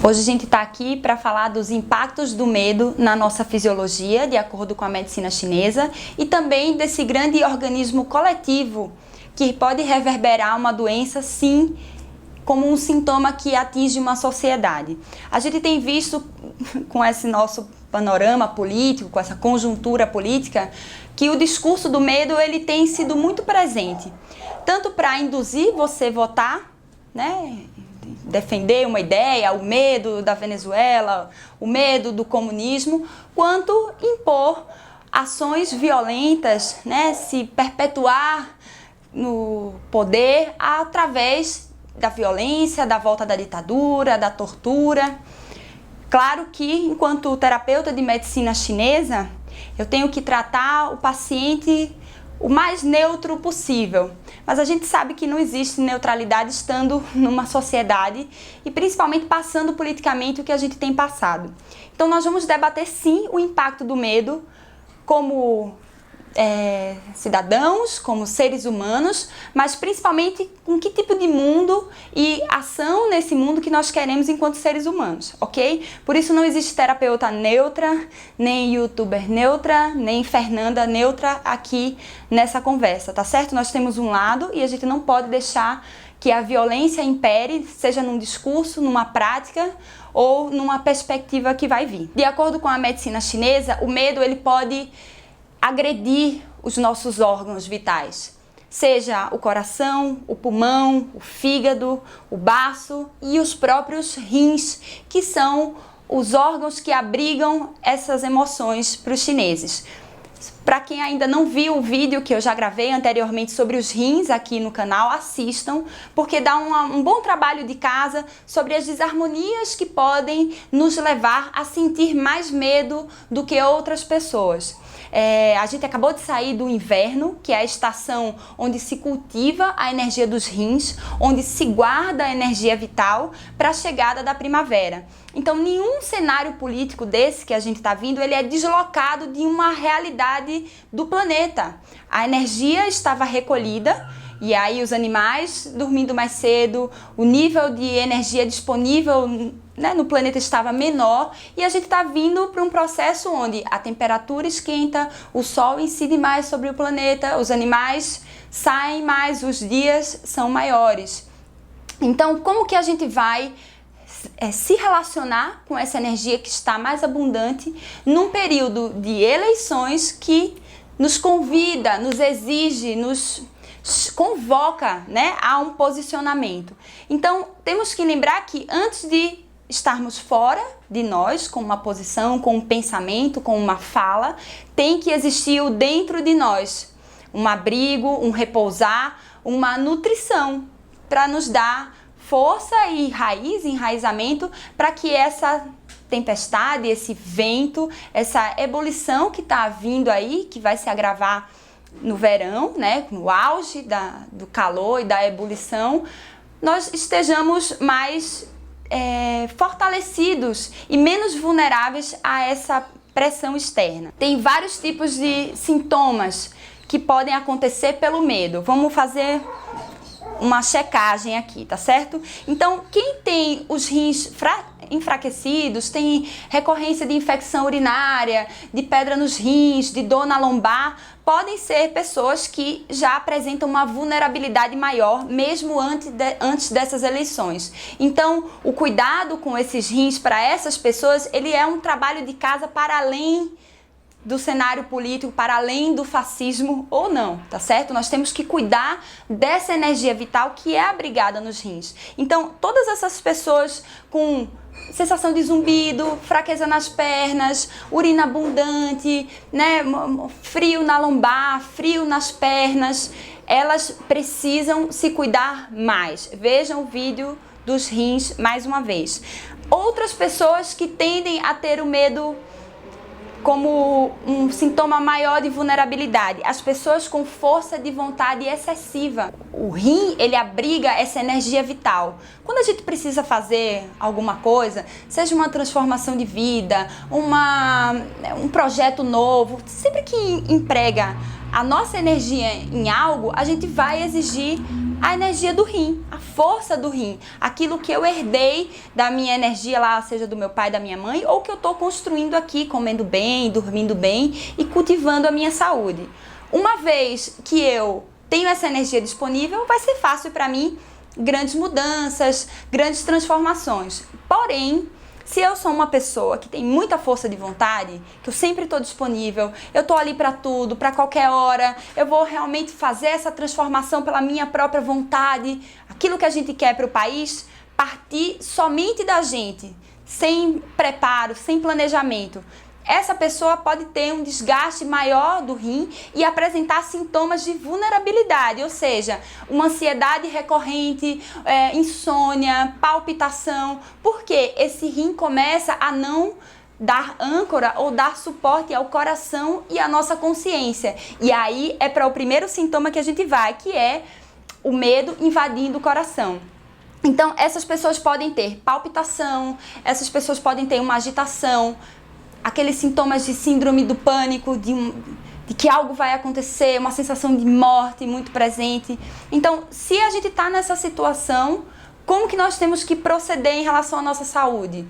Hoje a gente está aqui para falar dos impactos do medo na nossa fisiologia, de acordo com a medicina chinesa, e também desse grande organismo coletivo que pode reverberar uma doença, sim, como um sintoma que atinge uma sociedade. A gente tem visto com esse nosso panorama político, com essa conjuntura política, que o discurso do medo ele tem sido muito presente, tanto para induzir você a votar, né? Defender uma ideia, o medo da Venezuela, o medo do comunismo, quanto impor ações violentas, né, se perpetuar no poder através da violência, da volta da ditadura, da tortura. Claro que, enquanto terapeuta de medicina chinesa, eu tenho que tratar o paciente o mais neutro possível, mas a gente sabe que não existe neutralidade estando numa sociedade e principalmente passando politicamente o que a gente tem passado. Então nós vamos debater sim o impacto do medo como cidadãos, como seres humanos, mas principalmente com que tipo de mundo e ação nesse mundo que nós queremos enquanto seres humanos, ok? Por isso não existe terapeuta neutra, nem youtuber neutra, nem Fernanda neutra aqui nessa conversa, tá certo? Nós temos um lado e a gente não pode deixar que a violência impere, seja num discurso, numa prática ou numa perspectiva que vai vir. De acordo com a medicina chinesa, o medo ele pode agredir os nossos órgãos vitais, seja o coração, o pulmão, o fígado, o baço e os próprios rins, que são os órgãos que abrigam essas emoções para os chineses. Para quem ainda não viu o vídeo que eu já gravei anteriormente sobre os rins aqui no canal, assistam, porque dá um bom trabalho de casa sobre as desarmonias que podem nos levar a sentir mais medo do que outras pessoas. A gente acabou de sair do inverno, que é a estação onde se cultiva a energia dos rins, onde se guarda a energia vital para a chegada da primavera. Então, nenhum cenário político desse que a gente está vindo, ele é deslocado de uma realidade do planeta. A energia estava recolhida e aí os animais dormindo mais cedo, o nível de energia disponível, né, no planeta estava menor e a gente está vindo para um processo onde a temperatura esquenta, o sol incide mais sobre o planeta, os animais saem mais, os dias são maiores. Então, como que a gente vai se relacionar com essa energia que está mais abundante num período de eleições que nos convida, nos exige, nos convoca, né, a um posicionamento? Então, temos que lembrar que antes de estarmos fora de nós, com uma posição, com um pensamento, com uma fala, tem que existir o dentro de nós, um abrigo, um repousar, uma nutrição para nos dar força e raiz, enraizamento, para que essa tempestade, esse vento, essa ebulição que está vindo aí, que vai se agravar no verão, né, no auge do calor e da ebulição, nós estejamos mais fortalecidos e menos vulneráveis a essa pressão externa. Tem vários tipos de sintomas que podem acontecer pelo medo. Vamos fazer uma checagem aqui, tá certo? Então, quem tem os rins enfraquecidos, tem recorrência de infecção urinária, de pedra nos rins, de dor na lombar, podem ser pessoas que já apresentam uma vulnerabilidade maior, mesmo antes dessas eleições. Então, o cuidado com esses rins para essas pessoas, ele é um trabalho de casa para além do cenário político, para além do fascismo ou não, tá certo? Nós temos que cuidar dessa energia vital que é abrigada nos rins. Então, todas essas pessoas com sensação de zumbido, fraqueza nas pernas, urina abundante, né, frio na lombar, frio nas pernas, elas precisam se cuidar mais. Vejam o vídeo dos rins mais uma vez. Outras pessoas que tendem a ter o medo como um sintoma maior de vulnerabilidade, as pessoas com força de vontade excessiva. O rim, ele abriga essa energia vital. Quando a gente precisa fazer alguma coisa, seja uma transformação de vida, um projeto novo, sempre que emprega a nossa energia em algo, a gente vai exigir A energia do rim, a força do rim, aquilo que eu herdei da minha energia lá, seja do meu pai, da minha mãe, ou que eu estou construindo aqui, comendo bem, dormindo bem e cultivando a minha saúde. Uma vez que eu tenho essa energia disponível, vai ser fácil para mim grandes mudanças, grandes transformações. Porém, se eu sou uma pessoa que tem muita força de vontade, que eu sempre estou disponível, eu estou ali para tudo, para qualquer hora, eu vou realmente fazer essa transformação pela minha própria vontade, aquilo que a gente quer para o país, partir somente da gente, sem preparo, sem planejamento. Essa pessoa pode ter um desgaste maior do rim e apresentar sintomas de vulnerabilidade, ou seja, uma ansiedade recorrente, insônia, palpitação, porque esse rim começa a não dar âncora ou dar suporte ao coração e à nossa consciência. E aí é para o primeiro sintoma que a gente vai, que é o medo invadindo o coração. Então, essas pessoas podem ter palpitação, essas pessoas podem ter uma agitação, aqueles sintomas de síndrome do pânico, de que algo vai acontecer, uma sensação de morte muito presente. Então, se a gente está nessa situação, como que nós temos que proceder em relação à nossa saúde?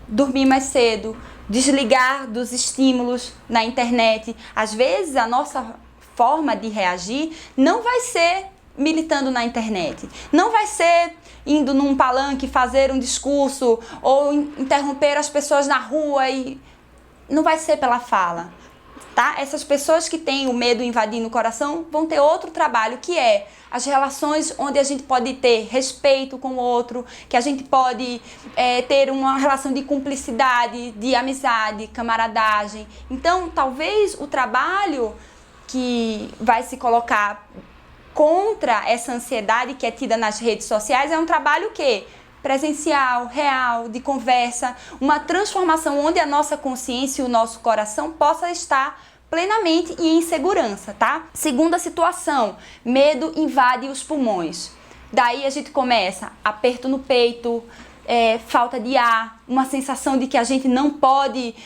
Dormir mais cedo, desligar dos estímulos na internet. Às vezes, a nossa forma de reagir não vai ser militando na internet, não vai ser indo num palanque fazer um discurso ou interromper as pessoas na rua e não vai ser pela fala, tá? Essas pessoas que têm o medo invadindo o coração vão ter outro trabalho, que é as relações onde a gente pode ter respeito com o outro, que a gente pode ter uma relação de cumplicidade, de amizade, camaradagem. Então, talvez o trabalho que vai se colocar contra essa ansiedade que é tida nas redes sociais é um trabalho que presencial, real, de conversa, uma transformação onde a nossa consciência e o nosso coração possa estar plenamente e em segurança, tá? Segunda situação, medo invade os pulmões. Daí a gente começa aperto no peito, falta de ar, uma sensação de que a gente não pode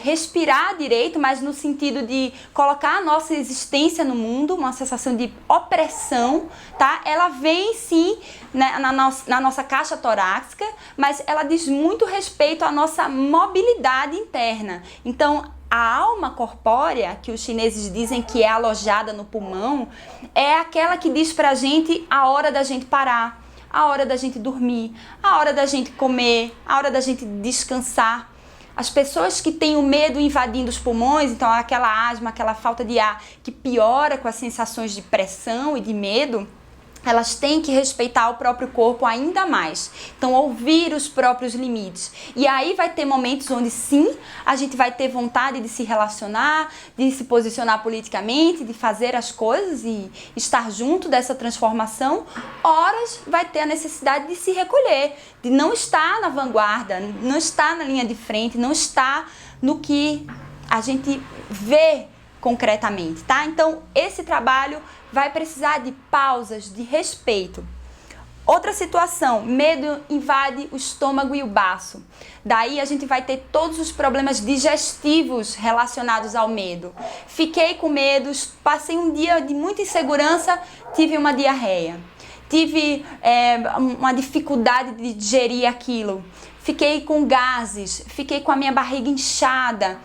respirar direito, mas no sentido de colocar a nossa existência no mundo, uma sensação de opressão, tá? Ela vem sim, né, na nossa caixa torácica, mas ela diz muito respeito à nossa mobilidade interna. Então, a alma corpórea, que os chineses dizem que é alojada no pulmão, é aquela que diz pra gente a hora da gente parar, a hora da gente dormir, a hora da gente comer, a hora da gente descansar. As pessoas que têm o medo invadindo os pulmões, então aquela asma, aquela falta de ar que piora com as sensações de pressão e de medo, elas têm que respeitar o próprio corpo ainda mais. Então, ouvir os próprios limites. E aí vai ter momentos onde sim, a gente vai ter vontade de se relacionar, de se posicionar politicamente, de fazer as coisas e estar junto dessa transformação. Horas vai ter a necessidade de se recolher, de não estar na vanguarda, não estar na linha de frente, não estar no que a gente vê concretamente, tá? Então, esse trabalho vai precisar de pausas, de respeito. Outra situação, medo invade o estômago e o baço. Daí a gente vai ter todos os problemas digestivos relacionados ao medo. Fiquei com medo, passei um dia de muita insegurança, tive uma diarreia. Tive uma dificuldade de digerir aquilo. Fiquei com gases, fiquei com a minha barriga inchada.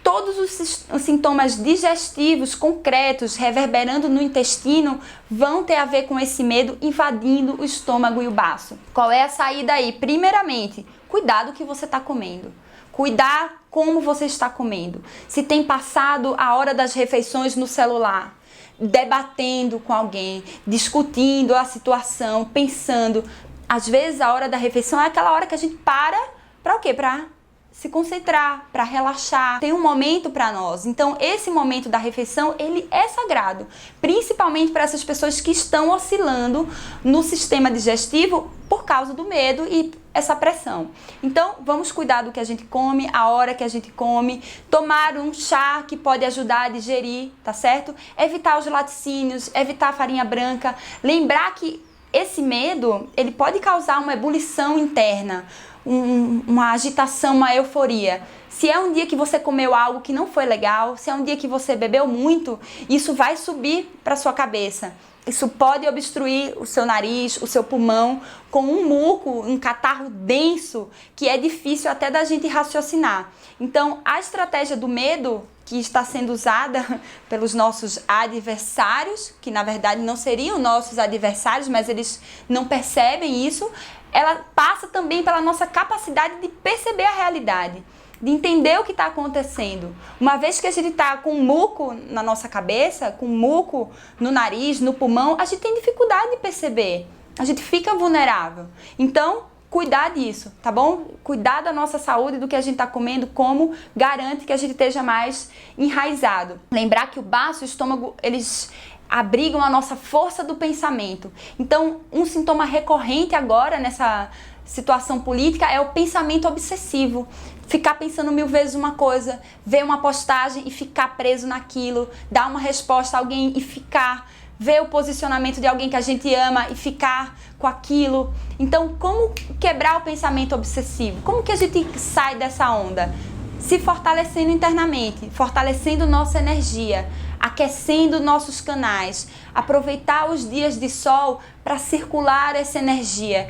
Todos os sintomas digestivos concretos reverberando no intestino vão ter a ver com esse medo invadindo o estômago e o baço. Qual é a saída aí? Primeiramente, cuidar do que você está comendo. Cuidar como você está comendo. Se tem passado a hora das refeições no celular, debatendo com alguém, discutindo a situação, pensando. Às vezes a hora da refeição é aquela hora que a gente para o quê? Para se concentrar, para relaxar, tem um momento para nós. Então, esse momento da refeição, ele é sagrado, principalmente para essas pessoas que estão oscilando no sistema digestivo por causa do medo e essa pressão. Então, vamos cuidar do que a gente come, a hora que a gente come, tomar um chá que pode ajudar a digerir, tá certo? Evitar os laticínios, evitar a farinha branca, lembrar que esse medo, ele pode causar uma ebulição interna, uma agitação, uma euforia. Se é um dia que você comeu algo que não foi legal, se é um dia que você bebeu muito, isso vai subir para sua cabeça. Isso pode obstruir o seu nariz, o seu pulmão, com um muco, um catarro denso, que é difícil até da gente raciocinar. Então, a estratégia do medo, que está sendo usada pelos nossos adversários, que na verdade não seriam nossos adversários, mas eles não percebem isso, ela passa também pela nossa capacidade de perceber a realidade, de entender o que está acontecendo. Uma vez que a gente está com muco na nossa cabeça, com muco no nariz, no pulmão, a gente tem dificuldade de perceber. A gente fica vulnerável. Então, cuidar disso, tá bom? Cuidar da nossa saúde, do que a gente está comendo, como garante que a gente esteja mais enraizado. Lembrar que o baço e o estômago, eles abrigam a nossa força do pensamento. Então, um sintoma recorrente agora nessa situação política é o pensamento obsessivo. Ficar pensando 1000 vezes uma coisa, ver uma postagem e ficar preso naquilo, dar uma resposta a alguém e ficar, ver o posicionamento de alguém que a gente ama e ficar com aquilo. Então, como quebrar o pensamento obsessivo? Como que a gente sai dessa onda? Se fortalecendo internamente, fortalecendo nossa energia, aquecendo nossos canais, aproveitar os dias de sol para circular essa energia,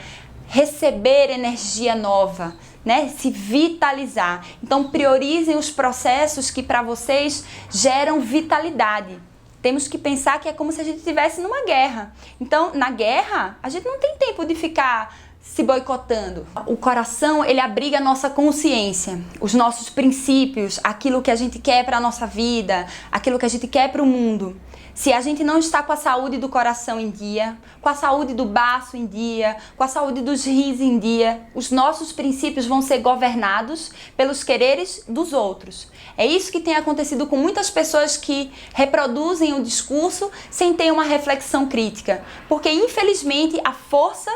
receber energia nova, né? Se vitalizar. Então, priorizem os processos que para vocês geram vitalidade. Temos que pensar que é como se a gente estivesse numa guerra. Então, na guerra, a gente não tem tempo de ficar se boicotando. O coração, ele abriga a nossa consciência, os nossos princípios, aquilo que a gente quer para a nossa vida, aquilo que a gente quer para o mundo. Se a gente não está com a saúde do coração em dia, com a saúde do baço em dia, com a saúde dos rins em dia, os nossos princípios vão ser governados pelos quereres dos outros. É isso que tem acontecido com muitas pessoas que reproduzem o discurso sem ter uma reflexão crítica. Porque, infelizmente, a força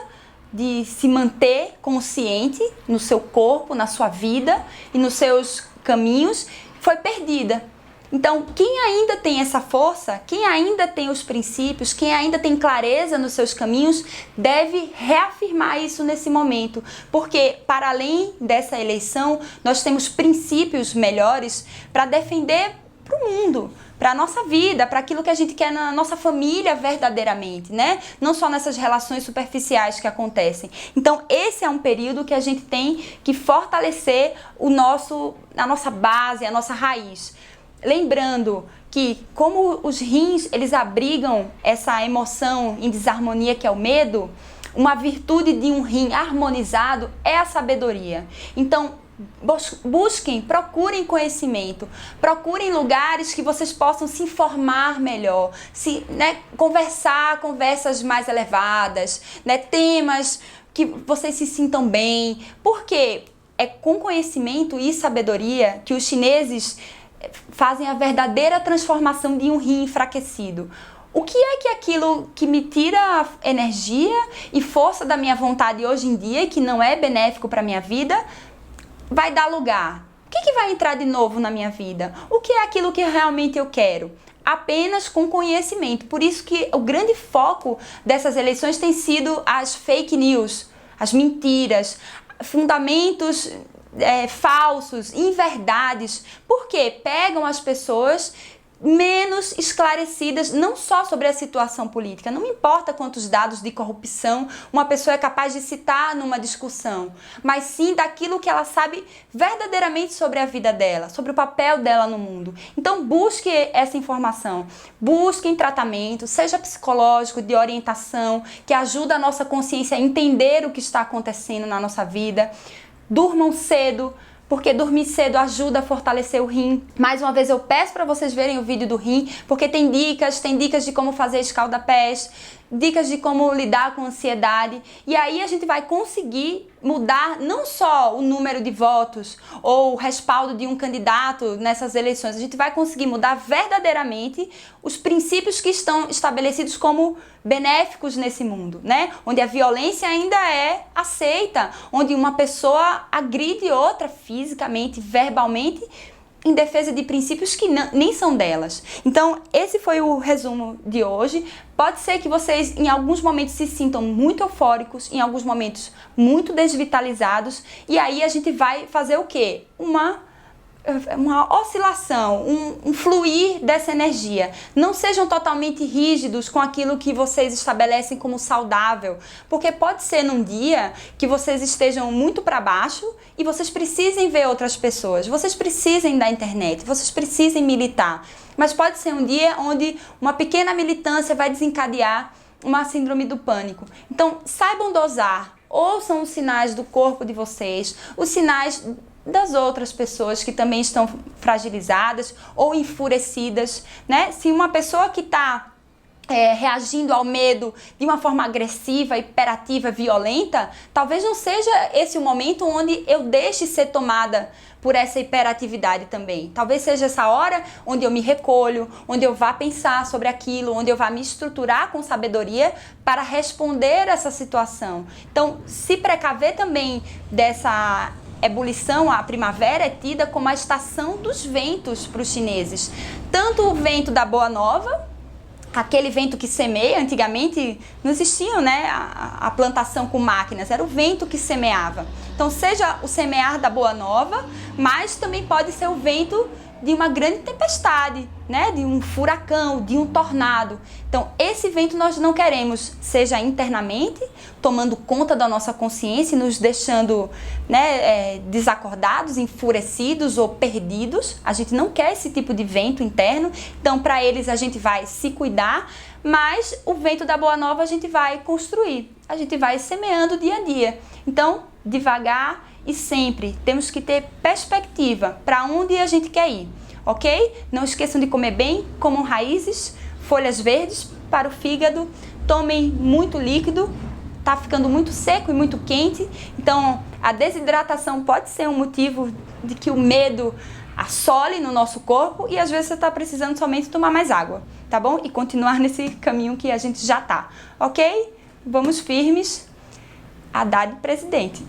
de se manter consciente no seu corpo, na sua vida e nos seus caminhos foi perdida. Então, quem ainda tem essa força, quem ainda tem os princípios, quem ainda tem clareza nos seus caminhos, deve reafirmar isso nesse momento. Porque, para além dessa eleição, nós temos princípios melhores para defender para o mundo, para a nossa vida, para aquilo que a gente quer na nossa família verdadeiramente, né? Não só nessas relações superficiais que acontecem. Então, esse é um período que a gente tem que fortalecer a nossa base, a nossa raiz. Lembrando que, como os rins, eles abrigam essa emoção em desarmonia que é o medo, uma virtude de um rim harmonizado é a sabedoria. Então, busquem, procurem conhecimento, procurem lugares que vocês possam se informar melhor, conversar conversas mais elevadas, temas que vocês se sintam bem, porque é com conhecimento e sabedoria que os chineses fazem a verdadeira transformação de um rim enfraquecido. O que é que aquilo que me tira energia e força da minha vontade hoje em dia e que não é benéfico para a minha vida vai dar lugar? O que vai entrar de novo na minha vida? O que é aquilo que realmente eu quero? Apenas com conhecimento. Por isso que o grande foco dessas eleições tem sido as fake news, as mentiras, fundamentos falsos, inverdades, porque pegam as pessoas menos esclarecidas, não só sobre a situação política. Não importa quantos dados de corrupção uma pessoa é capaz de citar numa discussão, mas sim daquilo que ela sabe verdadeiramente sobre a vida dela, sobre o papel dela no mundo. Então busque essa informação, busquem tratamento, seja psicológico, de orientação, que ajuda a nossa consciência a entender o que está acontecendo na nossa vida. Durmam cedo, porque dormir cedo ajuda a fortalecer o rim. Mais uma vez eu peço para vocês verem o vídeo do rim, porque tem dicas de como fazer escalda-pés, dicas de como lidar com ansiedade, e aí a gente vai conseguir mudar não só o número de votos ou o respaldo de um candidato nessas eleições, a gente vai conseguir mudar verdadeiramente os princípios que estão estabelecidos como benéficos nesse mundo, né? Onde a violência ainda é aceita, onde uma pessoa agride outra fisicamente, verbalmente, em defesa de princípios que nem são delas. Então, esse foi o resumo de hoje. Pode ser que vocês, em alguns momentos, se sintam muito eufóricos, em alguns momentos, muito desvitalizados, e aí a gente vai fazer o quê? Uma uma oscilação, um fluir dessa energia. Não sejam totalmente rígidos com aquilo que vocês estabelecem como saudável, porque pode ser num dia que vocês estejam muito para baixo e vocês precisem ver outras pessoas, vocês precisem da internet, vocês precisem militar, mas pode ser um dia onde uma pequena militância vai desencadear uma síndrome do pânico. Então, saibam dosar, ouçam os sinais do corpo de vocês, os sinais das outras pessoas que também estão fragilizadas ou enfurecidas, né? Se uma pessoa que está reagindo ao medo de uma forma agressiva, hiperativa, violenta, talvez não seja esse o momento onde eu deixe ser tomada por essa hiperatividade também. Talvez seja essa hora onde eu me recolho, onde eu vá pensar sobre aquilo, onde eu vá me estruturar com sabedoria para responder a essa situação. Então, se precaver também dessa ebulição. A primavera é tida como a estação dos ventos para os chineses. Tanto o vento da Boa Nova, aquele vento que semeia, antigamente não existia, né, a plantação com máquinas, era o vento que semeava. Então, seja o semear da Boa Nova, mas também pode ser o vento de uma grande tempestade, né, de um furacão, de um tornado. Então, esse vento nós não queremos, seja internamente, tomando conta da nossa consciência e nos deixando, né, desacordados, enfurecidos ou perdidos. A gente não quer esse tipo de vento interno. Então, para eles, a gente vai se cuidar, mas o vento da Boa Nova a gente vai construir. A gente vai semeando dia a dia. Então, devagar e sempre temos que ter perspectiva para onde a gente quer ir, ok? Não esqueçam de comer bem, comam raízes, folhas verdes para o fígado, tomem muito líquido, tá ficando muito seco e muito quente, então a desidratação pode ser um motivo de que o medo assole no nosso corpo e às vezes você está precisando somente tomar mais água, tá bom? E continuar nesse caminho que a gente já tá, ok? Vamos firmes. Haddad presidente.